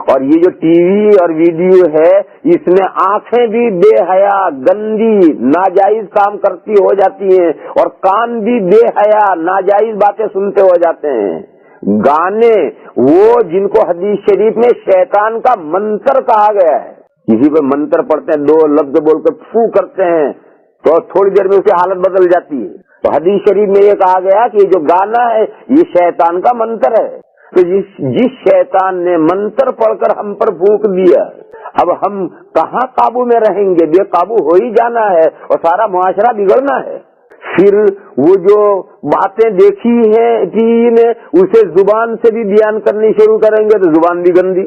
اور یہ جو ٹی وی اور ویڈیو ہے اس میں آنکھیں بھی بے حیا گندی ناجائز کام کرتی ہو جاتی ہیں اور کان بھی بے حیا ناجائز باتیں سنتے ہو جاتے ہیں. گانے وہ جن کو حدیث شریف میں شیطان کا منتر کہا گیا ہے. کسی پہ منتر پڑھتے ہیں 2 لفظ بول کر پھو کرتے ہیں تو تھوڑی دیر میں اس کی حالت بدل جاتی ہے. تو حدیث شریف میں یہ کہا گیا کہ یہ جو گانا ہے یہ شیطان کا منتر ہے. تو جس شیطان نے منتر پڑھ کر ہم پر پھونک دیا اب ہم کہاں قابو میں رہیں گے؟ بے قابو ہو ہی جانا ہے اور سارا معاشرہ بگڑنا ہے. پھر وہ جو باتیں دیکھی ہیں ٹی وی میں اسے زبان سے بھی بیان کرنی شروع کریں گے تو زبان بھی گندی.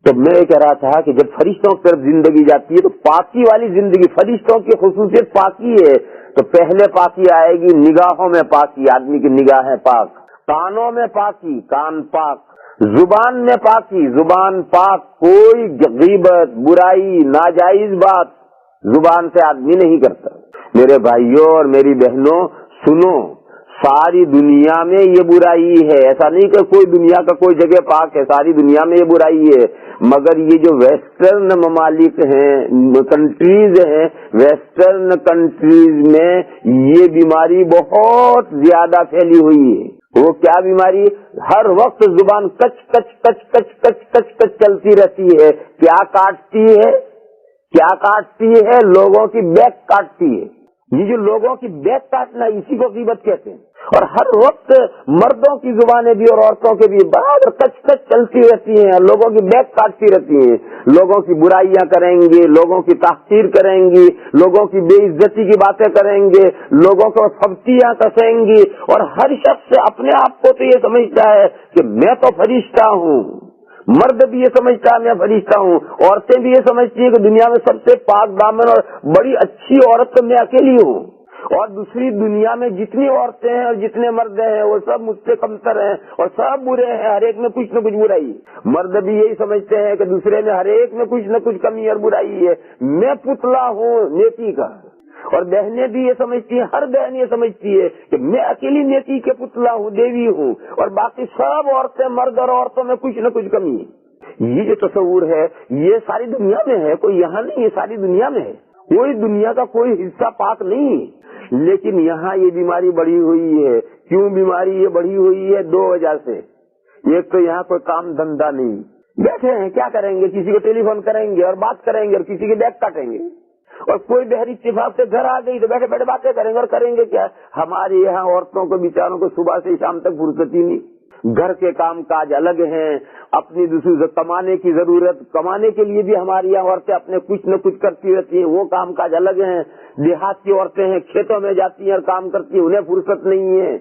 تو میں یہ کہہ رہا تھا کہ جب فرشتوں کی طرف زندگی جاتی ہے تو پاکی والی زندگی، فرشتوں کی خصوصیت پاکی ہے، تو پہلے پاکی آئے گی نگاہوں میں پاکی، آدمی کی نگاہیں پاک، کانوں میں پاکی، کان پاک، زبان میں پاکی، زبان پاک، کوئی غیبت برائی ناجائز بات زبان سے آدمی نہیں کرتا. میرے بھائیوں اور میری بہنوں سنو، ساری دنیا میں یہ برائی ہے. ایسا نہیں کہ کوئی دنیا کا کوئی جگہ پاک ہے، ساری دنیا میں یہ برائی ہے. مگر یہ جو ویسٹرن ممالک ہیں، کنٹریز ہیں، ویسٹرن کنٹریز میں یہ بیماری بہت زیادہ پھیلی ہوئی ہے. وہ کیا بیماری؟ ہر وقت زبان کچ کچ کچ کچ کچ کچ کچ چلتی رہتی ہے. کیا کاٹتی ہے؟ کیا کاٹتی ہے؟ لوگوں کی بیک کاٹتی ہے. یہ جو لوگوں کی بیک کاٹنا اسی کو غیبت کہتے ہیں. اور ہر وقت مردوں کی زبانیں بھی اور عورتوں کے بھی برابر کچ کچ چلتی رہتی ہیں، لوگوں کی بیک کاٹتی رہتی ہیں. لوگوں کی برائیاں کریں گی، لوگوں کی تحقیر کریں گی، لوگوں کی بے عزتی کی باتیں کریں گے، لوگوں کو سبتیاں کسیں گی. اور ہر شخص اپنے آپ کو تو یہ سمجھتا ہے کہ میں تو فرشتہ ہوں. مرد بھی یہ سمجھتا ہے میں فرشتہ ہوں، عورتیں بھی یہ سمجھتی ہیں کہ دنیا میں سب سے پاک دامن اور بڑی اچھی عورت تو میں اکیلی ہوں، اور دوسری دنیا میں جتنی عورتیں ہیں اور جتنے مرد ہیں وہ سب مجھ سے کمتر ہیں اور سب برے ہیں، ہر ایک میں کچھ نہ کچھ برائی. مرد بھی یہی سمجھتے ہیں کہ دوسرے میں ہر ایک میں کچھ نہ کچھ کمی اور برائی ہے، میں پتلا ہوں نیکی کا. اور بہنیں بھی یہ سمجھتی ہیں، ہر بہن یہ سمجھتی ہے کہ میں اکیلی نیکی کے پتلا ہوں، دیوی ہوں، اور باقی سب عورتیں مرد اور عورتوں میں کچھ نہ کچھ کمی ہے. یہ جو تصور ہے یہ ساری دنیا میں ہے، کوئی یہاں نہیں، یہ ساری دنیا میں ہے. کوئی دنیا کا کوئی حصہ پاک نہیں ہے. لیکن یہاں یہ بیماری بڑھی ہوئی ہے. کیوں بیماری یہ بڑھی ہوئی ہے؟ 2 وجہ سے. ایک تو یہاں کوئی کام دھندا نہیں، بیٹھے ہیں کیا کریں گے؟ کسی کو ٹیلی فون کریں گے اور بات کریں گے اور کسی کی بیک کاٹیں گے. اور کوئی بہر اتفاق سے گھر آ گئی تو بیٹھے بیٹھے باتیں کریں گے. اور کریں گے کیا؟ ہمارے یہاں عورتوں کو بیچاروں کو صبح سے شام تک فرصت ہی نہیں. گھر کے کام کاج الگ ہیں، اپنی دوسری سے کمانے کی ضرورت، کمانے کے لیے بھی ہماری یہاں عورتیں اپنے کچھ نہ کچھ کرتی رہتی ہیں، وہ کام کاج الگ ہیں. دیہات کی عورتیں ہیں، کھیتوں میں جاتی ہیں اور کام کرتی ہیں، انہیں فرصت نہیں ہے.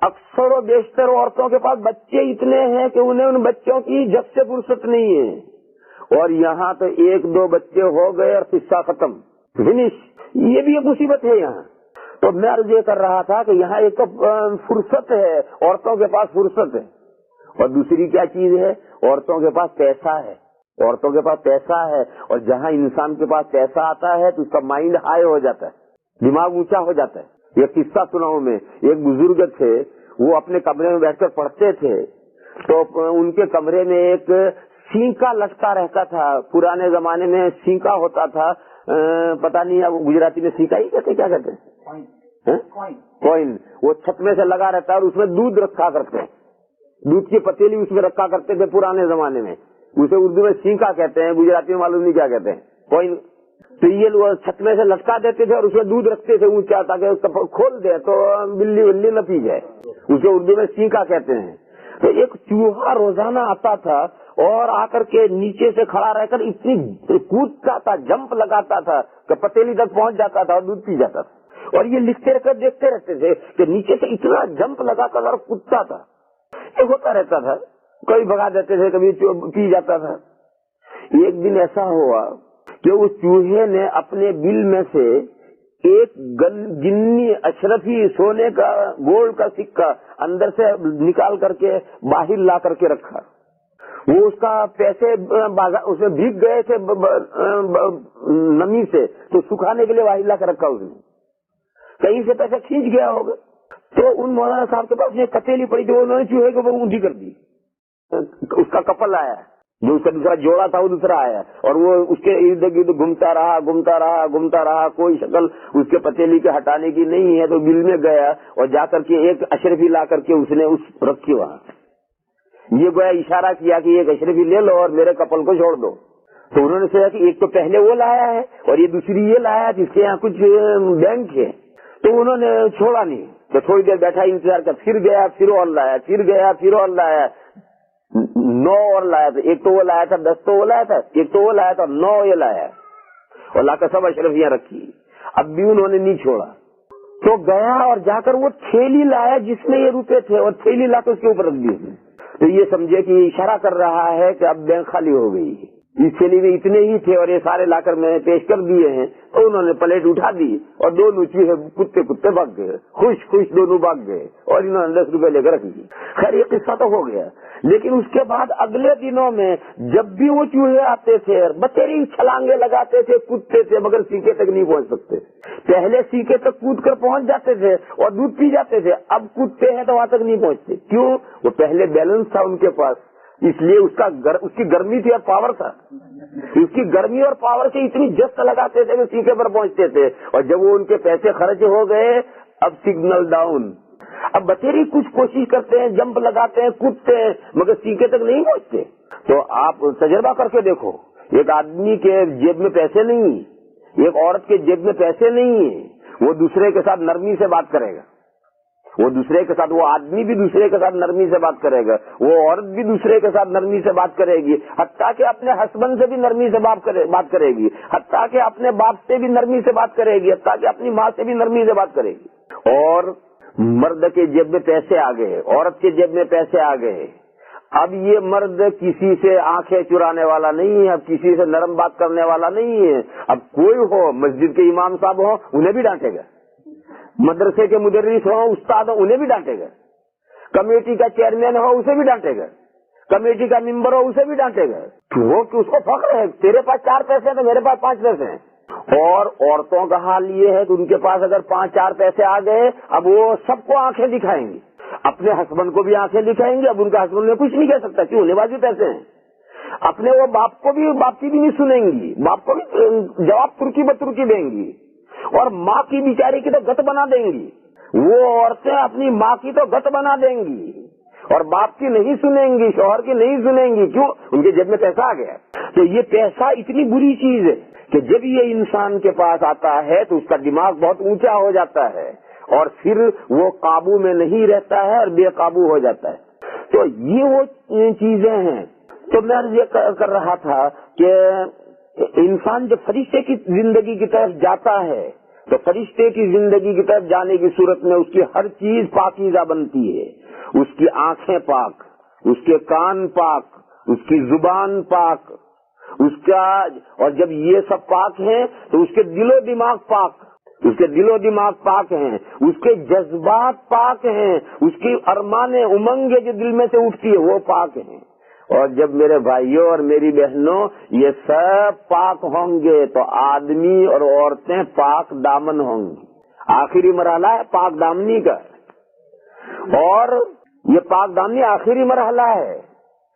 اکثر و بیشتر عورتوں کے پاس بچے اتنے ہیں کہ انہیں ان بچوں کی جب سے فرصت نہیں ہے. اور یہاں تو 1-2 بچے ہو گئے اور قصہ ختم، فنش. یہ بھی ایک مصیبت ہے یہاں. تو میں عرض یہ کر رہا تھا کہ یہاں ایک تو فرصت ہے، عورتوں کے پاس فرصت ہے. اور دوسری کیا چیز ہے؟ عورتوں کے پاس پیسہ ہے. عورتوں کے پاس پیسہ ہے، اور جہاں انسان کے پاس پیسہ آتا ہے تو اس کا مائنڈ ہائی ہو جاتا ہے، دماغ اونچا ہو جاتا ہے. یہ قصہ سناؤں میں، ایک بزرگ تھے، وہ اپنے کمرے میں بیٹھ کر پڑھتے تھے تو ان کے کمرے میں ایک سینکا لٹکا رہتا تھا. پرانے زمانے میں سینکا ہوتا تھا، پتہ نہیں اب گجراتی میں سینکا ہی کہتے کیا کہتے ہیں، کوئن. وہ چھت میں سے لگا رہتا ہے اور اس میں دودھ رکھا کرتے ہیں، دودھ کی پتیلی اس میں رکھا کرتے تھے پرانے زمانے میں. اسے اردو میں سینکا کہتے ہیں، گجراتی میں معلوم نہیں کیا کہتے ہیں، کوئن. تو یہ وہ چھت میں سے لٹکا دیتے تھے اور اس میں دودھ رکھتے تھے اونچا تاکہ کھول دے تو بلی ولی نہ پی جائے. اسے اردو میں سینکا کہتے ہیں. تو ایک چوہا روزانہ آتا تھا اور آ کر کے نیچے سے کھڑا رہ کر اتنی کودتا تھا، جمپ لگاتا تھا کہ پتیلی تک پہنچ جاتا تھا اور دودھ پی جاتا تھا. اور یہ لکھتے رہ کر دیکھتے رہتے تھے کہ نیچے سے اتنا جمپ لگا کر اور کودتا تھا. یہ ہوتا رہتا تھا، کبھی بھگا دیتے تھے، کبھی پی جاتا تھا. ایک دن ایسا ہوا کہ اس چوہے نے اپنے بل میں سے ایک جنی اشرفی سونے کا گولڈ کا سکہ اندر سے نکال کر کے باہر لا کر کے رکھا. وہ اس کا پیسے اس میں بھیگ گئے تھے نمی سے، تو سکھانے کے لیے باہر لا کر رکھا اس نے. کہیں سے پیسے کھینچ گیا ہوگا تو ان مولانا صاحب کے پاس یہ کتیلی پڑی تھی، انہوں نے چوہے کے اوپر اونٹی کر دی. اس کا کپل آیا جو اس کا دوسرا جوڑا تھا وہ دوسرا آیا اور وہ اس کے ارد گرد گھومتا رہا، کوئی شکل اس کے پتیلی کے ہٹانے کی نہیں ہے، تو بل میں گیا اور جا کر کے ایک اشرفی لا کر کے اس نے اس رکھی وہاں. یہ گویا اشارہ کیا کہ ایک اشرفی لے لو اور میرے کپل کو چھوڑ دو. تو انہوں نے سوچا کہ ایک تو پہلے وہ لایا ہے اور یہ دوسری یہ لایا ہے جس کے یہاں کچھ بینک ہے، تو انہوں نے چھوڑا نہیں. تو تھوڑی دیر بیٹھا انتظار کر، پھر گیا، پھر اور لایا، پھر گیا، پھر اور لایا، 9 اور لایا تھا. ایک تو وہ لایا تھا 10 تو وہ لایا تھا، ایک تو وہ لایا تھا 9 یہ لایا اور لا کر سب اشرفیاں رکھی. اب بھی انہوں نے نہیں چھوڑا تو گیا اور جا کر وہ تھیلی لایا جس میں یہ روپے تھے اور تھیلی لا کر اس کے اوپر رکھ دی. تو یہ سمجھے کہ اشارہ کر رہا ہے کہ اب بینک خالی ہو گئی. اس تھیلی میں اتنے ہی تھے اور یہ سارے لا کر میں نے پیش کر دیے ہیں. تو انہوں نے پلیٹ اٹھا دی اور دونوں چوہے کتے بھاگ گئے، خوش دونوں بھاگ گئے اور انہوں نے 10 روپے لے کر رکھ دی. خیر یہ قصہ تو ہو گیا، لیکن اس کے بعد اگلے دنوں میں جب بھی وہ چوہے آتے تھے بتیری چھلانگے لگاتے تھے، کودتے تھے مگر سیکے تک نہیں پہنچ سکتے. پہلے سیکے تک کود کر پہنچ جاتے تھے اور دودھ پی جاتے تھے، اب کودتے ہیں تو وہاں تک نہیں پہنچتے. کیوں؟ وہ پہلے بیلنس تھا ان کے پاس، اس لیے اس کی گرمی تھی اور پاور تھا. اس کی گرمی اور پاور سے اتنی جست لگاتے تھے کہ سیکے پر پہنچتے تھے. اور جب وہ ان کے پیسے خرچ ہو گئے اب سگنل ڈاؤن. اب بتیری کچھ کوشش کرتے ہیں، جمپ لگاتے ہیں، کودتے ہیں مگر سیکے تک نہیں پہنچتے. تو آپ تجربہ کر کے دیکھو، ایک آدمی کے جیب میں پیسے نہیں، ایک عورت کے جیب میں پیسے نہیں ہیں، وہ دوسرے کے ساتھ نرمی سے بات کرے گا. وہ دوسرے کے ساتھ، وہ آدمی بھی دوسرے کے ساتھ نرمی سے بات کرے گا، وہ عورت بھی دوسرے کے ساتھ نرمی سے بات کرے گی، حتیٰ کہ اپنے ہسبینڈ سے بھی نرمی سے بات کرے گی، حتیٰ کہ اپنے باپ سے بھی نرمی سے بات کرے گی، حتیٰ کہ اپنی ماں سے بھی نرمی سے بات کرے گی. اور مرد کے جیب میں پیسے آ گئے، عورت کے جیب میں پیسے آ گئے. اب یہ مرد کسی سے آنکھیں چرانے والا نہیں ہے، اب کسی سے نرم بات کرنے والا نہیں ہے. اب کوئی ہو، مسجد کے امام صاحب ہو انہیں بھی ڈانٹے گا، مدرسے کے مدرس ہو، استاد ہو انہیں بھی ڈانٹے گا، کمیٹی کا چیئرمین ہو اسے بھی ڈانٹے گا، کمیٹی کا ممبر ہو اسے بھی ڈانٹے گا. کیوں کہ اس کو فخر ہے، تیرے پاس 4 پیسے ہیں تو میرے پاس 5 پیسے ہیں. اور عورتوں کا حال یہ ہے کہ ان کے پاس اگر 5-4 پیسے آ گئے اب وہ سب کو آنکھیں دکھائیں گی، اپنے ہسبینڈ کو بھی آنکھیں دکھائیں گی. اب ان کا ہسبینڈ نے کچھ نہیں کہہ سکتا، کیوں؟ انہیں پاس بھی پیسے ہیں. اپنے وہ باپ کو بھی، باپ کی بھی نہیں سنیں گی، باپ کو بھی جواب ترکی بترکی دیں گی. اور ماں کی بیچاری کی تو گت بنا دیں گی، وہ عورتیں اپنی ماں کی تو گت بنا دیں گی اور باپ کی نہیں سنیں گی، شوہر کی نہیں سنیں گی. کیوں؟ ان کے جیب میں پیسہ آ گیا. تو یہ پیسہ اتنی بری چیز ہے کہ جب یہ انسان کے پاس آتا ہے تو اس کا دماغ بہت اونچا ہو جاتا ہے اور پھر وہ قابو میں نہیں رہتا ہے اور بے قابو ہو جاتا ہے. تو یہ وہ چیزیں ہیں. تو میں یہ کر رہا تھا کہ انسان جب فرشتے کی زندگی کی طرف جاتا ہے تو فرشتے کی زندگی کی طرف جانے کی صورت میں اس کی ہر چیز پاکیزہ بنتی ہے. اس کی آنکھیں پاک، اس کے کان پاک، اس کی زبان پاک، اس کا، اور جب یہ سب پاک ہیں تو اس کے دل و دماغ پاک، اس کے دل و دماغ پاک ہیں، اس کے جذبات پاک ہیں، اس کی ارمانیں امنگیں جو دل میں سے اٹھتی ہے وہ پاک ہیں. اور جب میرے بھائیوں اور میری بہنوں یہ سب پاک ہوں گے تو آدمی اور عورتیں پاک دامن ہوں گی. آخری مرحلہ ہے پاک دامنی کا، اور یہ پاک دامنی آخری مرحلہ ہے.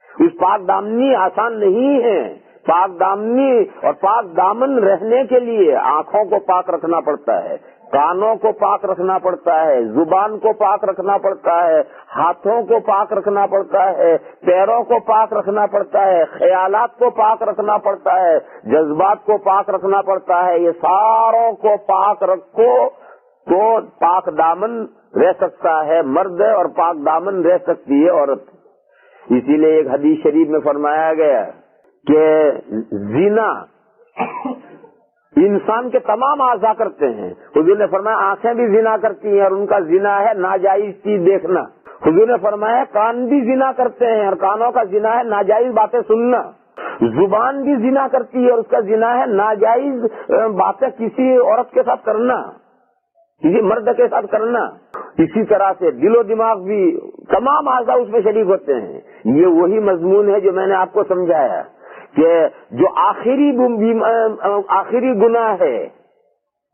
اس پاک دامنی آسان نہیں ہے. پاک دامنی اور پاک دامن رہنے کے لیے آنکھوں کو پاک رکھنا پڑتا ہے، کانوں کو پاک رکھنا پڑتا ہے، زبان کو پاک رکھنا پڑتا ہے، ہاتھوں کو پاک رکھنا پڑتا ہے، پیروں کو پاک رکھنا پڑتا ہے، خیالات کو پاک رکھنا پڑتا ہے، جذبات کو پاک رکھنا پڑتا ہے. یہ ساروں کو پاک رکھو تو پاک دامن رہ سکتا ہے مرد اور پاک دامن رہ سکتی ہے عورت. اسی لیے ایک حدیث شریف میں فرمایا گیا کہ زنا انسان کے تمام اعضاء کرتے ہیں. حضور نے فرمایا آنکھیں بھی زنا کرتی ہیں اور ان کا زنا ہے ناجائز چیز دیکھنا. حضور نے فرمایا کان بھی زنا کرتے ہیں اور کانوں کا زنا ہے ناجائز باتیں سننا. زبان بھی زنا کرتی ہے اور اس کا زنا ہے ناجائز باتیں کسی عورت کے ساتھ کرنا، کسی مرد کے ساتھ کرنا. اسی طرح سے دل و دماغ بھی، تمام اعضاء اس میں شریک ہوتے ہیں. یہ وہی مضمون ہے جو میں نے آپ کو سمجھایا کہ جو آخری گناہ ہے،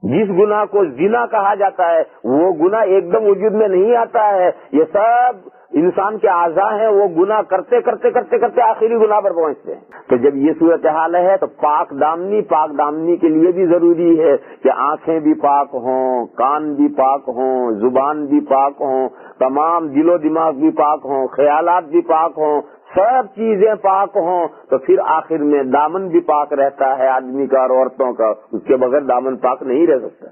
جس گناہ کو زنا کہا جاتا ہے وہ گناہ ایک دم وجود میں نہیں آتا ہے. یہ سب انسان کے اعضاء ہیں وہ گناہ کرتے کرتے کرتے کرتے آخری گناہ پر پہنچتے ہیں. تو جب یہ صورتحال ہے تو پاک دامنی کے لیے بھی ضروری ہے کہ آنکھیں بھی پاک ہوں، کان بھی پاک ہوں، زبان بھی پاک ہوں، تمام دل و دماغ بھی پاک ہوں، خیالات بھی پاک ہوں، سب چیزیں پاک ہوں. تو پھر آخر میں دامن بھی پاک رہتا ہے آدمی کا اور عورتوں کا، اس کے بغیر دامن پاک نہیں رہ سکتا.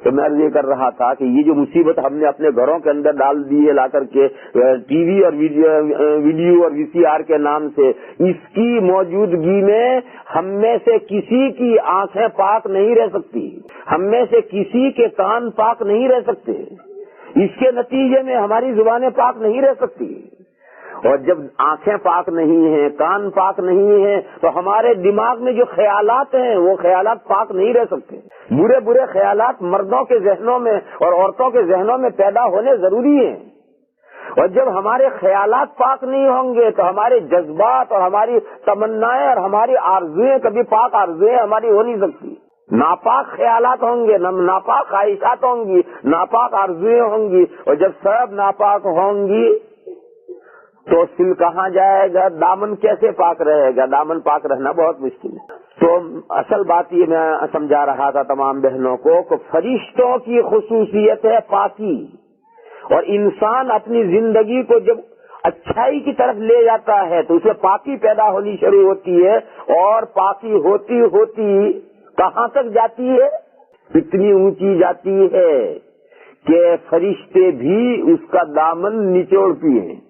تو میں یہ کر رہا تھا کہ یہ جو مصیبت ہم نے اپنے گھروں کے اندر ڈال دی ہے لا کر کے ٹی وی اور ویڈیو اور VCR کے نام سے، اس کی موجودگی میں ہم میں سے کسی کی آنکھیں پاک نہیں رہ سکتی، ہم میں سے کسی کے کان پاک نہیں رہ سکتے، اس کے نتیجے میں ہماری زبانیں پاک نہیں رہ سکتی. اور جب آنکھیں پاک نہیں ہیں، کان پاک نہیں ہیں، تو ہمارے دماغ میں جو خیالات ہیں وہ خیالات پاک نہیں رہ سکتے. برے برے خیالات مردوں کے ذہنوں میں اور عورتوں کے ذہنوں میں پیدا ہونے ضروری ہیں. اور جب ہمارے خیالات پاک نہیں ہوں گے تو ہمارے جذبات اور ہماری تمنائیں اور ہماری آرزویں کبھی پاک آرزویں ہماری ہو نہیں سکتی. ناپاک خیالات ہوں گے، ناپاک خواہشات ہوں گی، ناپاک آرزویں ہوں گی، اور جب سب ناپاک ہوں گی تو سل کہاں جائے گا، دامن کیسے پاک رہے گا؟ دامن پاک رہنا بہت مشکل ہے. تو اصل بات یہ میں سمجھا رہا تھا تمام بہنوں کو کہ فرشتوں کی خصوصیت ہے پاکی، اور انسان اپنی زندگی کو جب اچھائی کی طرف لے جاتا ہے تو اسے پاکی پیدا ہونی شروع ہوتی ہے، اور پاکی ہوتی ہوتی کہاں تک جاتی ہے؟ اتنی اونچی جاتی ہے کہ فرشتے بھی اس کا دامن نچوڑتی ہیں،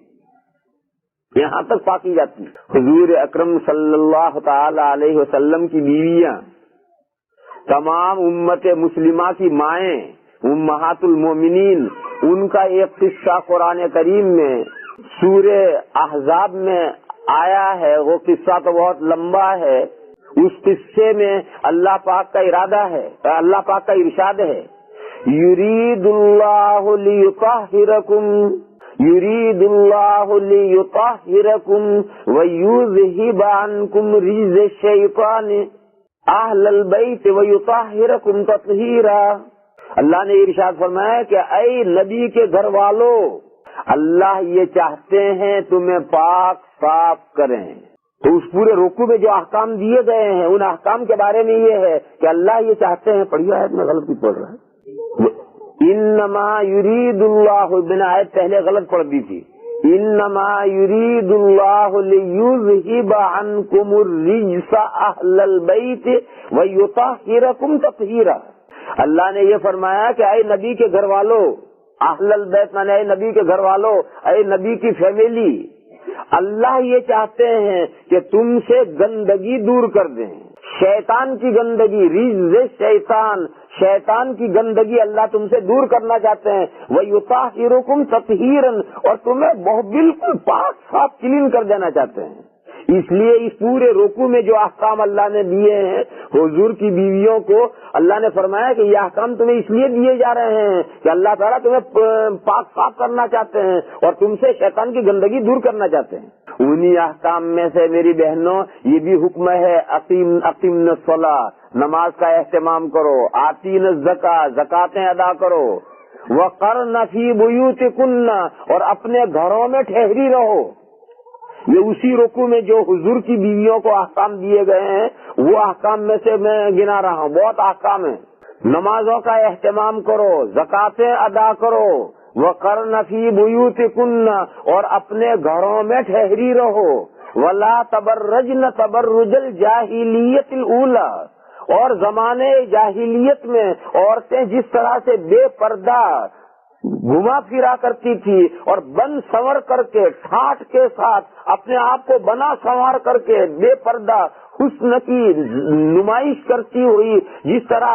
یہاں تک پاکی جاتی. حضور اکرم صلی اللہ تعالی علیہ وسلم کی بیویاں، تمام امت مسلمہ کی مائیں، امہات المومنین، ان کا ایک قصہ قرآن کریم میں سورہ احزاب میں آیا ہے. وہ قصہ تو بہت لمبا ہے. اس قصے میں اللہ پاک کا ارادہ ہے، اللہ پاک کا ارشاد ہے، یرید اللہ لیطہرکم یرید اللہ لیطہرکم ویذہب عنکم رجز الشیطان اہل البیت ویطہرکم تطہیرا. اللہ نے ارشاد فرمایا کہ اے نبی کے گھر والو، اللہ یہ چاہتے ہیں تمہیں پاک صاف کریں. تو اس پورے رکوع میں جو احکام دیے گئے ہیں ان احکام کے بارے میں یہ ہے کہ اللہ یہ چاہتے ہیں. پڑھیے آیت میں غلط بھی پڑھ رہا ہے، انما یرید اللہ، بنا آیت پہلے غلط پڑھ دی تھی، انما یرید اللہ لیذہب عنکم الرجس اہل البیت ویطہرکم تطہیرا. اللہ نے یہ فرمایا کہ اے نبی کے گھر والو، اہل البیت مانے اے نبی کے گھر والو، اے نبی کی فیملی، اللہ یہ چاہتے ہیں کہ تم سے گندگی دور کر دیں، شیطان کی گندگی، رجز شیطان، شیطان کی گندگی اللہ تم سے دور کرنا چاہتے ہیں. وَيُطَهِّرُكُمْ تَطْهِيرًا، اور تمہیں بہت بالکل پاک صاف کلین کر دینا چاہتے ہیں. اس لیے اس پورے رکوع میں جو احکام اللہ نے دیے ہیں حضور کی بیویوں کو، اللہ نے فرمایا کہ یہ احکام تمہیں اس لیے دیے جا رہے ہیں کہ اللہ تعالیٰ تمہیں پاک صاف کرنا چاہتے ہیں اور تم سے شیطان کی گندگی دور کرنا چاہتے ہیں. انہی احکام میں سے میری بہنوں یہ بھی حکم ہے، اقیمن الصلاۃ، نماز کا اہتمام کرو، آتین الزکاۃ، زکاتیں ادا کرو، وقرن فی بیوتکن، اور اپنے گھروں میں ٹھہری رہو. یہ اسی رکوع میں جو حضور کی بیویوں کو احکام دیے گئے ہیں وہ احکام میں سے میں گنا رہا ہوں. بہت احکام ہیں. نمازوں کا اہتمام کرو، زکاتیں ادا کرو، وقرن فی بیوتکن، اور اپنے گھروں میں ٹھہری رہو، ولا تبرجن تبرج الجاہلیت الاولی، اور زمانے جاہلیت میں عورتیں جس طرح سے بے پردہ گھما پھرا کرتی تھی اور بن سنور کر کے ٹھاٹ کے ساتھ اپنے آپ کو بنا سنوار کر کے بے پردہ حسن کی نمائش کرتی ہوئی، جس طرح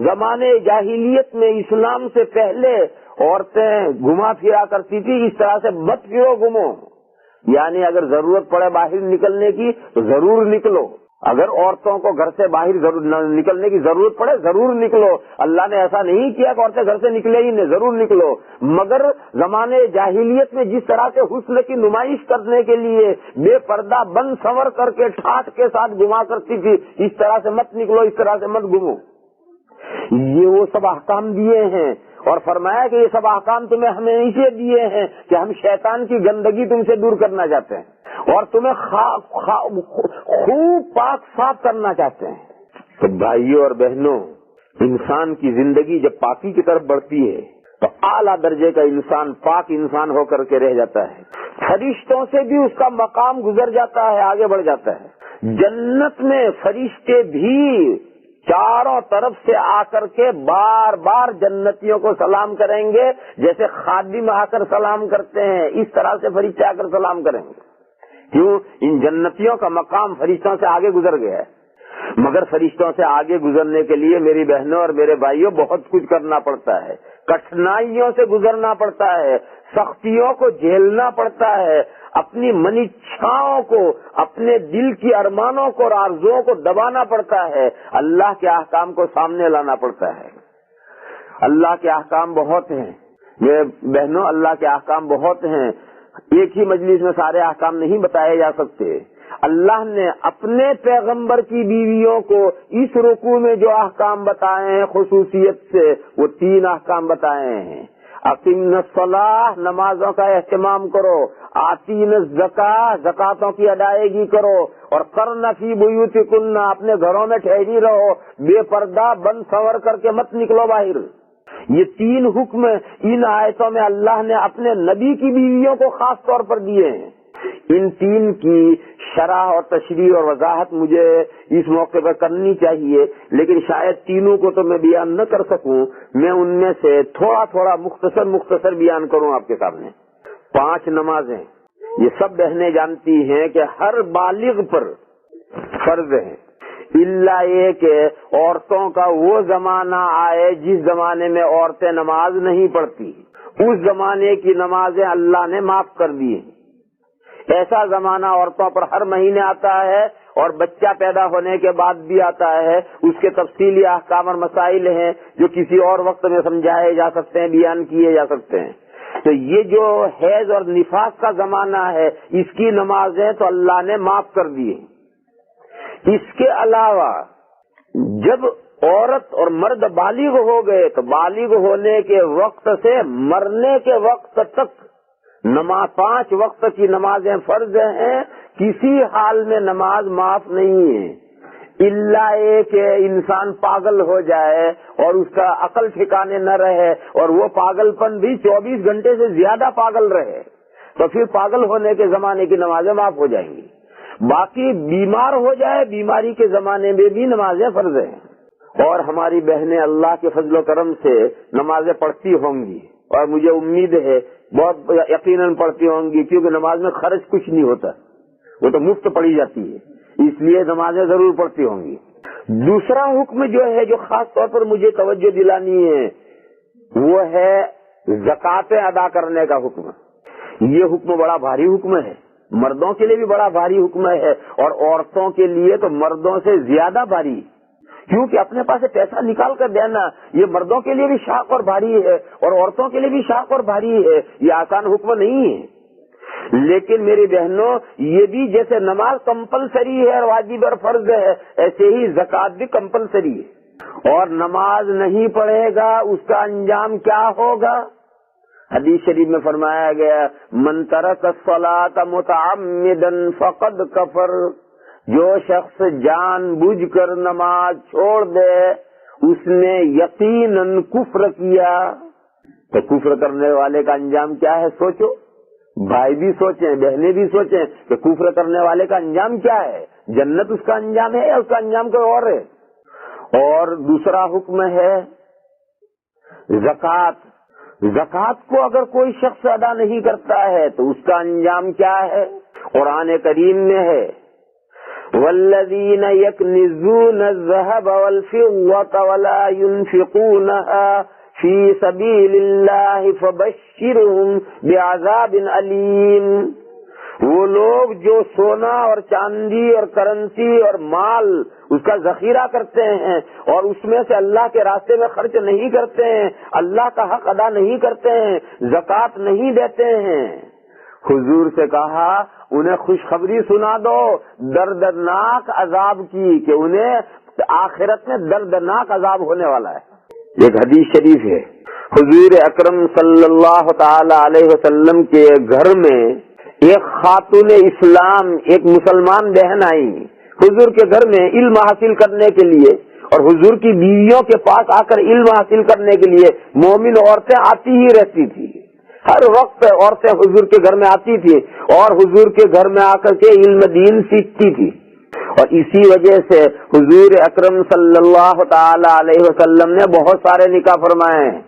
زمانے جاہلیت میں اسلام سے پہلے عورتیں گھما پھرا کرتی تھی، اس طرح سے مت پھرو گھمو. یعنی اگر ضرورت پڑے باہر نکلنے کی تو ضرور نکلو. اگر عورتوں کو گھر سے باہر نکلنے کی ضرورت پڑے ضرور نکلو. اللہ نے ایسا نہیں کیا کہ عورتیں گھر سے نکلے ہی نہیں، ضرور نکلو. مگر زمانے جاہلیت میں جس طرح سے حسن کی نمائش کرنے کے لیے بے پردہ بن سنور کر کے ٹھاٹ کے ساتھ گھما کرتی تھی، اس طرح سے مت نکلو، اس طرح سے مت گھومو. یہ وہ سب احکام دیے ہیں. اور فرمایا کہ یہ سب احکام تمہیں ہمیں اسے دیے ہیں کہ ہم شیطان کی گندگی تم سے دور کرنا چاہتے ہیں اور تمہیں خوب پاک صاف کرنا چاہتے ہیں۔ تو بھائیوں اور بہنوں، انسان کی زندگی جب پاکی کی طرف بڑھتی ہے تو اعلیٰ درجے کا انسان پاک انسان ہو کر کے رہ جاتا ہے، فرشتوں سے بھی اس کا مقام گزر جاتا ہے، آگے بڑھ جاتا ہے۔ جنت میں فرشتے بھی چاروں طرف سے آ کر کے بار بار جنتیوں کو سلام کریں گے، جیسے خادم آ کر سلام کرتے ہیں اس طرح سے فرشتے آ کر سلام کریں گے۔ کیوں؟ ان جنتیوں کا مقام فرشتوں سے آگے گزر گیا ہے۔ مگر فرشتوں سے آگے گزرنے کے لیے میری بہنوں اور میرے بھائیوں بہت کچھ کرنا پڑتا ہے، کٹھنائیوں سے گزرنا پڑتا ہے، سختیوں کو جھیلنا پڑتا ہے، اپنی منیچھاؤں کو، اپنے دل کی ارمانوں کو اور آرزوؤں کو دبانا پڑتا ہے، اللہ کے احکام کو سامنے لانا پڑتا ہے۔ اللہ کے احکام بہت ہیں میرے بہنوں، اللہ کے احکام بہت ہیں، ایک ہی مجلس میں سارے احکام نہیں بتائے جا سکتے۔ اللہ نے اپنے پیغمبر کی بیویوں کو اس رکوع میں جو احکام بتائے ہیں خصوصیت سے، وہ 3 احکام بتائے ہیں۔ اقیمنا الصلاۃ، نمازوں کا اہتمام کرو، آتینا الزکاۃ، زکاتوں کی ادائیگی کرو، اور قرن فی بیوتکن، اپنے گھروں میں ٹھہری رہو، بے پردہ بند سنور کر کے مت نکلو باہر۔ یہ 3 حکم ان آیتوں میں اللہ نے اپنے نبی کی بیویوں کو خاص طور پر دیے ہیں۔ ان 3 کی شرح اور تشریح اور وضاحت مجھے اس موقع پر کرنی چاہیے، لیکن شاید تینوں کو تو میں بیان نہ کر سکوں، میں ان میں سے تھوڑا تھوڑا مختصر بیان کروں آپ کے سامنے۔ 5 نمازیں یہ سب بہنیں جانتی ہیں کہ ہر بالغ پر فرض ہیں، الا یہ کہ عورتوں کا وہ زمانہ آئے جس زمانے میں عورتیں نماز نہیں پڑھتی، اس زمانے کی نمازیں اللہ نے معاف کر دی ہیں۔ ایسا زمانہ عورتوں پر ہر مہینے آتا ہے اور بچہ پیدا ہونے کے بعد بھی آتا ہے، اس کے تفصیلی احکام اور مسائل ہیں جو کسی اور وقت میں سمجھائے جا سکتے ہیں، بیان کیے جا سکتے ہیں۔ تو یہ جو حیض اور نفاس کا زمانہ ہے، اس کی نمازیں تو اللہ نے معاف کر دی ہیں۔ اس کے علاوہ جب عورت اور مرد بالغ ہو گئے تو بالغ ہونے کے وقت سے مرنے کے وقت تک 5 وقت کی نمازیں فرض ہیں، کسی حال میں نماز معاف نہیں ہے، الا یہ کہ انسان پاگل ہو جائے اور اس کا عقل ٹھکانے نہ رہے اور وہ پاگل پن بھی 24 گھنٹے سے زیادہ پاگل رہے، تو پھر پاگل ہونے کے زمانے کی نمازیں معاف ہو جائیں گی۔ باقی بیمار ہو جائے، بیماری کے زمانے میں بھی نمازیں فرض ہیں، اور ہماری بہنیں اللہ کے فضل و کرم سے نمازیں پڑھتی ہوں گی، اور مجھے امید ہے بہت یقیناً پڑھتی ہوں گی، کیونکہ نماز میں خرچ کچھ نہیں ہوتا، وہ تو مفت پڑھی جاتی ہے، اس لیے نمازیں ضرور پڑھتی ہوں گی۔ دوسرا حکم جو ہے جو خاص طور پر مجھے توجہ دلانی ہے، وہ ہے زکاتیں ادا کرنے کا حکم۔ یہ حکم بڑا بھاری حکم ہے، مردوں کے لیے بھی بڑا بھاری حکم ہے اور عورتوں کے لیے تو مردوں سے زیادہ بھاری، کیونکہ اپنے پاس سے پیسہ نکال کر دینا یہ مردوں کے لیے بھی شاق اور بھاری ہے اور عورتوں کے لیے بھی شاق اور بھاری ہے، یہ آسان حکم نہیں ہے۔ لیکن میری بہنوں، یہ بھی جیسے نماز کمپلسری ہے اور واجب اور فرض ہے، ایسے ہی زکات بھی کمپلسری ہے، اور نماز نہیں پڑھے گا اس کا انجام کیا ہوگا؟ حدیث شریف میں فرمایا گیا، من ترک الصلاۃ متعمدا فقد کفر، جو شخص جان بوجھ کر نماز چھوڑ دے اس نے یقیناً کفر کیا۔ تو کفر کرنے والے کا انجام کیا ہے؟ سوچو، بھائی بھی سوچیں، بہنیں بھی سوچیں کہ کفر کرنے والے کا انجام کیا ہے؟ جنت اس کا انجام ہے یا اس کا انجام کوئی اور ہے؟ اور دوسرا حکم ہے زکات۔ زکات کو اگر کوئی شخص ادا نہیں کرتا ہے تو اس کا انجام کیا ہے؟ قرآن کریم میں ہے، والذین یکنزون الذهب والفضة ولا ينفقونها فی سبیل اللہ فبشرهم بعذاب علیم۔ وہ لوگ جو سونا اور چاندی اور کرنسی اور مال اس کا ذخیرہ کرتے ہیں اور اس میں سے اللہ کے راستے میں خرچ نہیں کرتے ہیں، اللہ کا حق ادا نہیں کرتے ہیں، زکوٰۃ نہیں دیتے ہیں، حضور سے کہا انہیں خوشخبری سنا دو دردناک عذاب کی، کہ انہیں آخرت میں دردناک عذاب ہونے والا ہے۔ ایک حدیث شریف ہے، حضور اکرم صلی اللہ تعالی علیہ وسلم کے گھر میں ایک خاتون اسلام، ایک مسلمان بہن آئی حضور کے گھر میں علم حاصل کرنے کے لیے، اور حضور کی بیویوں کے پاس آ کر علم حاصل کرنے کے لیے مومن عورتیں آتی ہی رہتی تھی، ہر وقت عورتیں حضور کے گھر میں آتی تھی اور حضور کے گھر میں آ کر کے علم دین سیکھتی تھی. اور اسی وجہ سے حضور اکرم صلی اللہ تعالی علیہ وسلم نے بہت سارے نکاح فرمائے ہیں.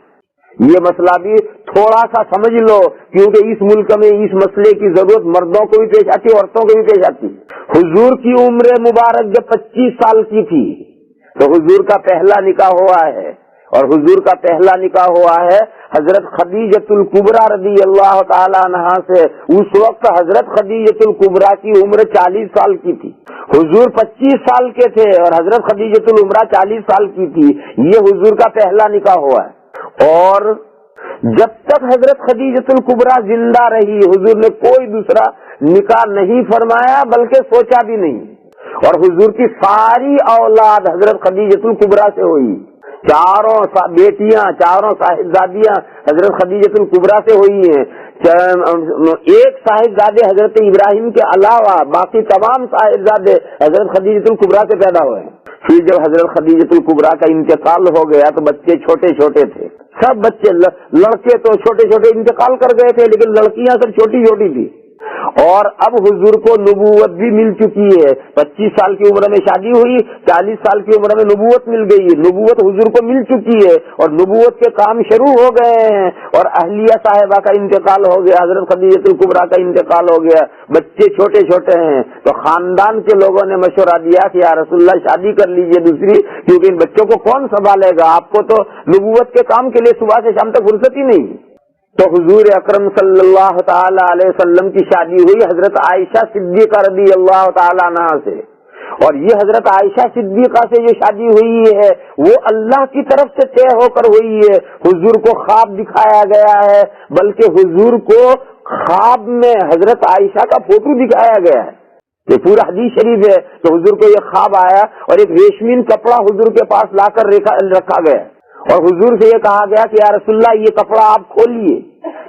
یہ مسئلہ بھی تھوڑا سا سمجھ لو، کیونکہ اس ملک میں اس مسئلے کی ضرورت مردوں کو بھی پیش آتی ہے، عورتوں کو بھی پیش آتی. حضور کی عمر مبارک جب 25 سال کی تھی تو حضور کا پہلا نکاح ہوا ہے، اور حضور کا پہلا نکاح ہوا ہے حضرت خدیجۃ الکبریٰ رضی اللہ تعالی عنہا سے. اس وقت حضرت خدیجۃ الکبریٰ کی عمر 40 سال کی تھی، حضور 25 سال کے تھے اور حضرت خدیجۃ الکبریٰ 40 سال کی تھی. یہ حضور کا پہلا نکاح ہوا ہے. اور جب تک حضرت خدیجۃ الکبریٰ زندہ رہی حضور نے کوئی دوسرا نکاح نہیں فرمایا، بلکہ سوچا بھی نہیں. اور حضور کی ساری اولاد حضرت خدیجۃ الکبریٰ سے ہوئی، چاروں بیٹیاں، چاروں صاحبزادیاں حضرت خدیجۃ الکبریٰ سے ہوئی ہیں. ایک صاحبزادے حضرت ابراہیم کے علاوہ باقی تمام صاحبزادے حضرت خدیجۃ الکبریٰ سے پیدا ہوئے ہیں. پھر جب حضرت خدیجۃ الکبریٰ کا انتقال ہو گیا تو بچے چھوٹے چھوٹے تھے، سب بچے، لڑکے تو چھوٹے چھوٹے انتقال کر گئے تھے، لیکن لڑکیاں سب چھوٹی چھوٹی تھی. اور اب حضور کو نبوت بھی مل چکی ہے. 25 سال کی عمر میں شادی ہوئی، 40 سال کی عمر میں نبوت مل گئی. نبوت حضور کو مل چکی ہے اور نبوت کے کام شروع ہو گئے ہیں. اور اہلیہ صاحبہ کا انتقال ہو گیا، حضرت خدیجۃ الکبریٰ کا انتقال ہو گیا، بچے چھوٹے چھوٹے ہیں. تو خاندان کے لوگوں نے مشورہ دیا کہ یا رسول اللہ شادی کر لیجئے دوسری، کیونکہ ان بچوں کو کون سنبھالے گا، آپ کو تو نبوت کے کام کے لیے صبح سے شام تک فرصت ہی نہیں. تو حضور اکرم صلی اللہ تعالی علیہ وسلم کی شادی ہوئی حضرت عائشہ صدیقہ رضی اللہ تعالی عنہ سے. اور یہ حضرت عائشہ صدیقہ سے جو شادی ہوئی ہے وہ اللہ کی طرف سے طے ہو کر ہوئی ہے. حضور کو خواب دکھایا گیا ہے، بلکہ حضور کو خواب میں حضرت عائشہ کا فوٹو دکھایا گیا ہے. یہ پورا حدیث شریف ہے. تو حضور کو یہ خواب آیا اور ایک ریشمین کپڑا حضور کے پاس لا کر رکھا گیا اور حضور سے یہ کہا گیا کہ یا رسول اللہ یہ کپڑا آپ کھولیے.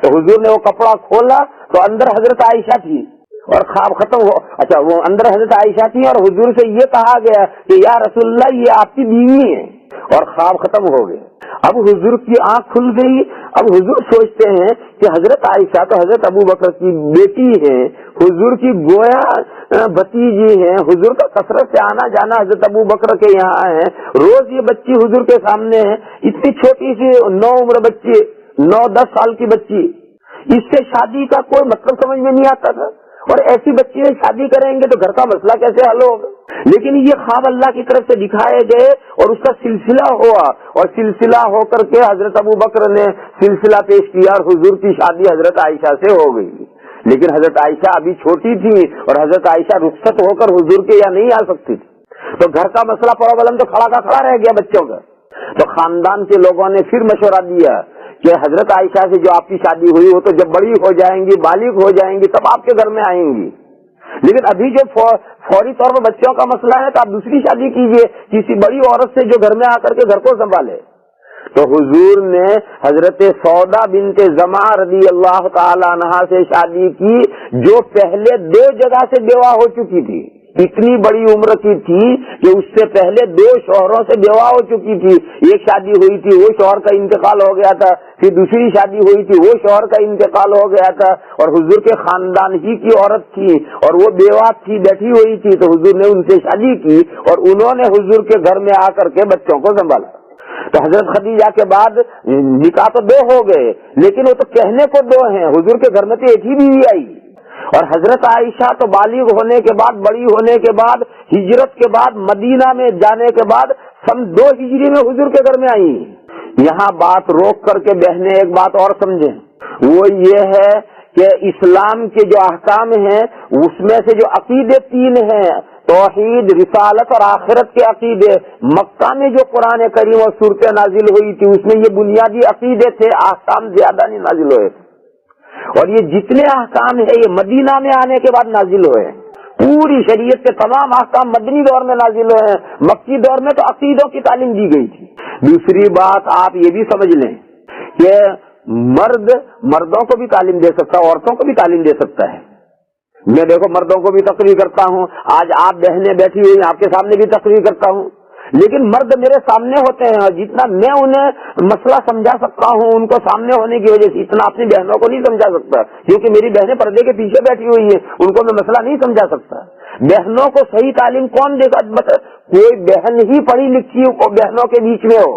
تو حضور نے وہ کپڑا کھولا تو اندر حضرت عائشہ تھی اور خواب ختم ہو. اچھا، وہ اندر حضرت عائشہ تھی اور حضور سے یہ کہا گیا کہ یا رسول اللہ یہ آپ کی بیوی ہے، اور خواب ختم ہو گئے. اب حضور کی آنکھ کھل گئی. اب حضور سوچتے ہیں کہ حضرت عائشہ تو حضرت ابو بکر کی بیٹی ہے، حضور کی گویا بھتیجی ہیں، حضور کا کثرت سے آنا جانا حضرت ابو بکر کے یہاں ہے، روز یہ بچی حضور کے سامنے ہے. اتنی چھوٹی سی 9 عمر بچی، 9-10 سال کی بچی، اس سے شادی کا کوئی مطلب سمجھ میں نہیں آتا تھا. اور ایسی بچی سے شادی کریں گے تو گھر کا مسئلہ کیسے حل ہوگا. لیکن یہ خواب اللہ کی طرف سے دکھائے گئے اور اس کا سلسلہ ہوا، اور سلسلہ ہو کر کے حضرت ابو بکر نے سلسلہ پیش کیا اور حضور کی شادی حضرت عائشہ سے ہو گئی. لیکن حضرت عائشہ ابھی چھوٹی تھی اور حضرت عائشہ رخصت ہو کر حضور کے یہاں نہیں آ سکتی تھی. تو گھر کا مسئلہ پرابلم تو کھڑا کا کھڑا رہ گیا بچوں کا. تو خاندان کے لوگوں نے پھر مشورہ دیا کہ حضرت عائشہ سے جو آپ کی شادی ہوئی وہ تو جب بڑی ہو جائیں گی، بالغ ہو جائیں گی، تب آپ کے گھر میں آئیں گی. لیکن ابھی جو فوری طور پر بچوں کا مسئلہ ہے تو آپ دوسری شادی کیجئے کسی بڑی عورت سے جو گھر میں آ کر کے گھر کو سنبھالے. تو حضور نے حضرت سودا بنت زمع رضی اللہ تعالی عنہا سے شادی کی، جو پہلے 2 جگہ سے بیوہ ہو چکی تھی. اتنی بڑی عمر کی تھی کہ اس سے پہلے 2 شوہروں سے بیوہ ہو چکی تھی. ایک شادی ہوئی تھی، وہ شوہر کا انتقال ہو گیا تھا. پھر دوسری شادی ہوئی تھی، وہ شوہر کا انتقال ہو گیا تھا. اور حضور کے خاندان ہی کی عورت تھی اور وہ بیوہ تھی، بیٹھی ہوئی تھی. تو حضور نے ان سے شادی کی اور انہوں نے حضور کے گھر میں آ کر کے بچوں کو سنبھالا. تو حضرت خدیجہ کے بعد نکاح تو 2 ہو گئے، لیکن وہ تو کہنے کو 2 ہیں. حضور کے گھر میں تو ایک ہی بیوی آئی. اور حضرت عائشہ تو بالغ ہونے کے بعد، بڑی ہونے کے بعد، ہجرت کے بعد، مدینہ میں جانے کے بعد 2 ہجری میں حضور کے گھر میں آئی. یہاں بات روک کر کے بہنیں ایک بات اور سمجھیں، وہ یہ ہے کہ اسلام کے جو احکام ہیں اس میں سے جو عقیدے 3 ہیں، توحید، رسالت اور آخرت کے عقیدے، مکہ میں جو قرآن کریم اور سورتیں نازل ہوئی تھی اس میں یہ بنیادی عقیدے تھے، احکام زیادہ نہیں نازل ہوئے تھے. اور یہ جتنے احکام ہیں یہ مدینہ میں آنے کے بعد نازل ہوئے ہیں. پوری شریعت کے تمام احکام مدنی دور میں نازل ہوئے ہیں. مکی دور میں تو عقیدوں کی تعلیم دی گئی تھی. دوسری بات آپ یہ بھی سمجھ لیں کہ مرد مردوں کو بھی تعلیم دے سکتا ہے، عورتوں کو بھی تعلیم دے سکتا ہے. میں دیکھو مردوں کو بھی تقریر کرتا ہوں، آج آپ بہنیں بیٹھی ہوئی آپ کے سامنے بھی تقریر کرتا ہوں، لیکن مرد میرے سامنے ہوتے ہیں، جتنا میں انہیں مسئلہ سمجھا سکتا ہوں ان کو سامنے ہونے کی وجہ سے اتنا اپنی بہنوں کو نہیں سمجھا سکتا، کیونکہ میری بہنیں پردے کے پیچھے بیٹھی ہوئی ہیں، ان کو میں مسئلہ نہیں سمجھا سکتا. بہنوں کو صحیح تعلیم کون دے گا؟ کوئی بہن ہی پڑھی لکھی بہنوں کے بیچ میں ہو،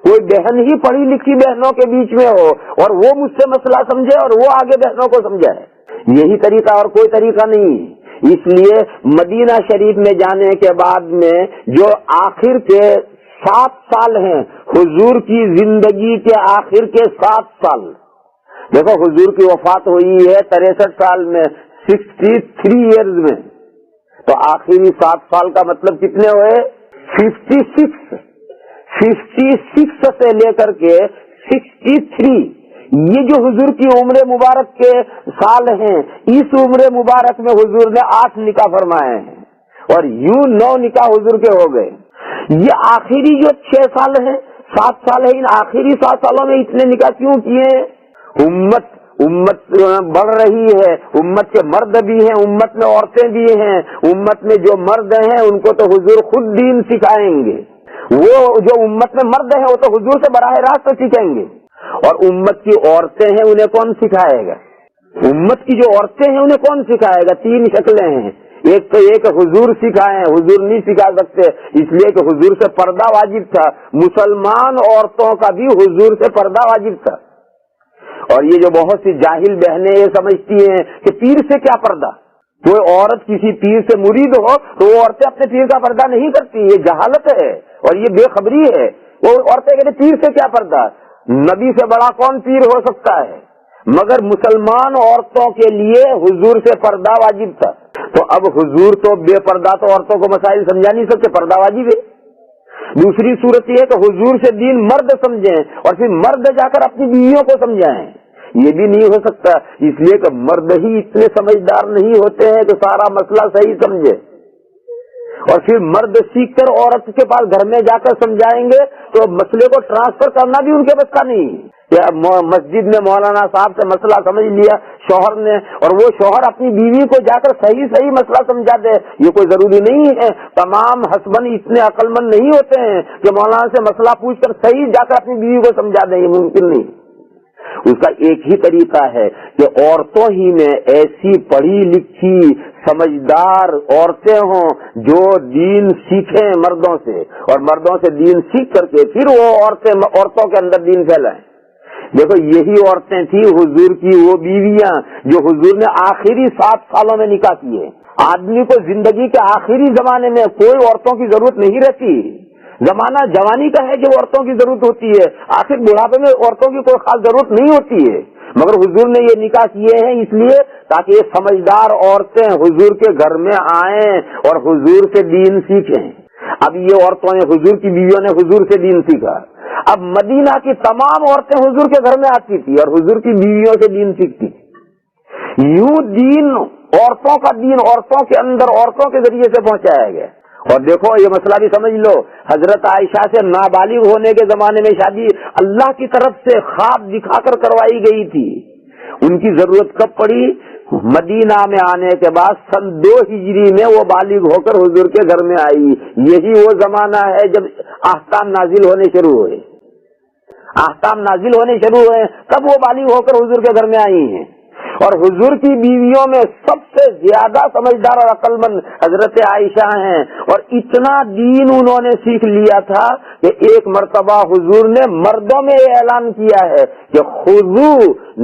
کوئی بہن ہی پڑھی لکھی بہنوں کے بیچ میں ہو اور وہ مجھ سے مسئلہ سمجھے اور وہ آگے بہنوں کو سمجھائے. یہی طریقہ اور کوئی طریقہ نہیں. اس لیے مدینہ شریف میں جانے کے بعد میں جو آخر کے 7 سال ہیں، حضور کی زندگی کے آخر کے 7 سال، دیکھو حضور کی وفات ہوئی ہے 63 سال میں، 63 ایئرز میں، تو آخری 7 سال کا مطلب کتنے ہوئے؟ 56 سے لے کر کے 63. یہ جو حضور کی عمر مبارک کے سال ہیں، اس عمر مبارک میں حضور نے 8 نکاح فرمائے ہیں اور یوں 9 نکاح حضور کے ہو گئے. یہ آخری جو 6 سال ہیں، 7 سال ہے، ان آخری 7 سالوں میں اتنے نکاح کیوں کیے ہیں؟ امت بڑھ رہی ہے، امت کے مرد بھی ہیں، امت میں عورتیں بھی ہیں. امت میں جو مرد ہیں ان کو تو حضور خود دین سکھائیں گے، وہ جو امت میں مرد ہیں وہ تو حضور سے براہ راست سیکھیں گے. اور امت کی عورتیں ہیں انہیں کون سکھائے گا؟ امت کی جو عورتیں ہیں انہیں کون سکھائے گا؟ 3 شکلیں ہیں. ایک تو یہ کہ حضور سکھائیں، حضور نہیں سکھا سکتے اس لیے کہ حضور سے پردہ واجب تھا. مسلمان عورتوں کا بھی حضور سے پردہ واجب تھا. اور یہ جو بہت سی جاہل بہنیں یہ سمجھتی ہیں کہ پیر سے کیا پردہ، کوئی عورت کسی پیر سے مرید ہو تو وہ عورتیں اپنے پیر کا پردہ نہیں کرتی. یہ جہالت ہے اور یہ بے خبری ہے. وہ عورتیں کہتے پیر سے کیا پردہ، نبی سے بڑا کون پیر ہو سکتا ہے؟ مگر مسلمان عورتوں کے لیے حضور سے پردہ واجب تھا. تو اب حضور تو بے پردہ تو عورتوں کو مسائل سمجھا نہیں سکتے، پردہ واجب ہے. دوسری صورت یہ ہے کہ حضور سے دین مرد سمجھیں اور پھر مرد جا کر اپنی بیویوں کو سمجھائیں. یہ بھی نہیں ہو سکتا، اس لیے کہ مرد ہی اتنے سمجھدار نہیں ہوتے ہیں کہ سارا مسئلہ صحیح سمجھے. اور پھر مرد سیکھ کر عورت کے پاس گھر میں جا کر سمجھائیں گے تو مسئلے کو ٹرانسفر کرنا بھی ان کے بس کا نہیں. مسجد میں مولانا صاحب سے مسئلہ سمجھ لیا شوہر نے اور وہ شوہر اپنی بیوی کو جا کر صحیح مسئلہ سمجھا دے، یہ کوئی ضروری نہیں ہے. تمام ہسبند اتنے عقل مند نہیں ہوتے ہیں کہ مولانا سے مسئلہ پوچھ کر صحیح جا کر اپنی بیوی کو سمجھا دیں، یہ ممکن نہیں. اس کا ایک ہی طریقہ ہے کہ عورتوں ہی میں ایسی پڑھی لکھی سمجھدار عورتیں ہوں جو دین سیکھیں مردوں سے، اور مردوں سے دین سیکھ کر کے پھر وہ عورتوں کے اندر دین پھیلائیں. دیکھو یہی عورتیں تھیں حضور کی وہ بیویاں جو حضور نے آخری 7 سالوں میں نکاح کیے. آدمی کو زندگی کے آخری زمانے میں کوئی عورتوں کی ضرورت نہیں رہتی. زمانہ جوانی کا ہے جو عورتوں کی ضرورت ہوتی ہے، آخر بڑھاپے میں عورتوں کی کوئی خاص ضرورت نہیں ہوتی ہے. مگر حضور نے یہ نکاح کیے ہیں اس لیے تاکہ یہ سمجھدار عورتیں حضور کے گھر میں آئیں اور حضور سے دین سیکھیں. اب یہ عورتوں نے، حضور کی بیویوں نے حضور سے دین سیکھا. اب مدینہ کی تمام عورتیں حضور کے گھر میں آتی تھی اور حضور کی بیویوں سے دین سیکھتی. یوں دین عورتوں کا دین عورتوں کے اندر عورتوں کے ذریعے سے پہنچایا گیا. اور دیکھو یہ مسئلہ بھی سمجھ لو، حضرت عائشہ سے نابالغ ہونے کے زمانے میں شادی اللہ کی طرف سے خواب دکھا کر کروائی گئی تھی. ان کی ضرورت کب پڑی؟ مدینہ میں آنے کے بعد سن 2 ہجری میں وہ بالغ ہو کر حضور کے گھر میں آئی. یہی وہ زمانہ ہے جب احکام نازل ہونے شروع ہوئے. احکام نازل ہونے شروع ہوئے تب وہ بالغ ہو کر حضور کے گھر میں آئی ہیں. اور حضور کی بیویوں میں سب سے زیادہ سمجھدار اور عقل مند حضرت عائشہ ہیں. اور اتنا دین انہوں نے سیکھ لیا تھا کہ ایک مرتبہ حضور نے مردوں میں یہ اعلان کیا ہے کہ خذو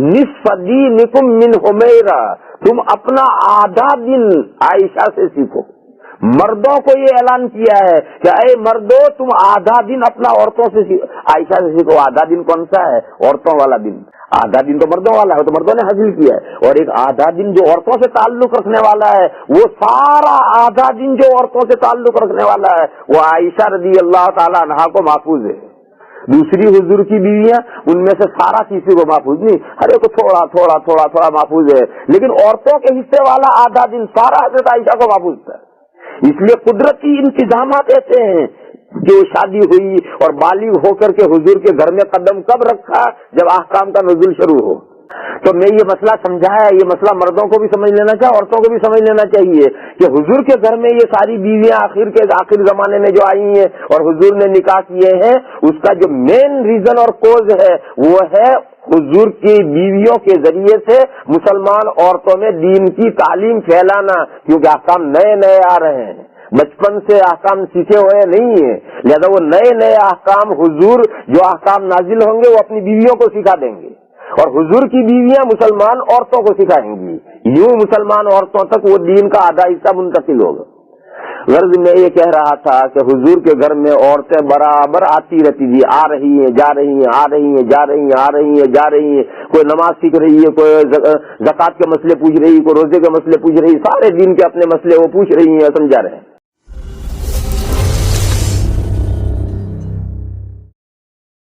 نصف دینکم من حمیرہ، تم اپنا آدھا دن عائشہ سے سیکھو. مردوں کو یہ اعلان کیا ہے کہ اے مردوں تم آدھا دن اپنا عورتوں سے عائشہ سے سیکھو. آدھا دن کون سا ہے؟ عورتوں والا دن. آدھا دن تو مردوں والا ہے، تو مردوں نے حاصل کیا ہے. اور ایک آدھا دن جو عورتوں سے تعلق رکھنے والا ہے، وہ سارا آدھا دن جو عورتوں سے تعلق رکھنے والا ہے وہ عائشہ رضی اللہ تعالی عنہا کو محفوظ ہے. دوسری حضور کی بیویاں ان میں سے سارا کسی کو محفوظ نہیں، ہر ایک کو تھوڑا تھوڑا تھوڑا تھوڑا محفوظ ہے. لیکن عورتوں کے حصے والا آدھا دن سارا حضرت عائشہ کو محفوظ تھا. اس لیے قدرتی انتظامات ایسے ہیں، کہ وہ شادی ہوئی اور بالغ ہو کر کے حضور کے گھر میں قدم کب رکھا؟ جب احکام کا نزول شروع ہو. تو میں یہ مسئلہ سمجھایا، یہ مسئلہ مردوں کو بھی سمجھ لینا چاہیے، عورتوں کو بھی سمجھ لینا چاہیے کہ حضور کے گھر میں یہ ساری بیویاں آخر زمانے میں جو آئی ہیں اور حضور نے نکاح کیے ہیں، اس کا جو مین ریزن اور کوز ہے وہ ہے حضور کی بیویوں کے ذریعے سے مسلمان عورتوں میں دین کی تعلیم پھیلانا، کیونکہ احکام نئے نئے آ رہے ہیں، بچپن سے احکام سیکھے ہوئے نہیں ہیں، لہذا وہ نئے نئے احکام حضور جو احکام نازل ہوں گے وہ اپنی بیویوں کو سکھا دیں گے، اور حضور کی بیویاں مسلمان عورتوں کو سکھائیں گی. یوں مسلمان عورتوں تک وہ دین کا آدھا حصہ منتقل ہوگا. غرض میں یہ کہہ رہا تھا کہ حضور کے گھر میں عورتیں برابر آتی رہتی تھی، آ رہی ہیں جا رہی ہیں، آ رہی ہیں جا رہی ہیں، آ رہی ہیں جا رہی ہیں. کوئی نماز سیکھ رہی ہے، کوئی زکوٰۃ کے مسئلے پوچھ رہی ہے، کوئی روزے کے مسئلے پوچھ رہی ہے، سارے دین کے اپنے مسئلے وہ پوچھ رہی ہیں، سمجھا رہے ہیں.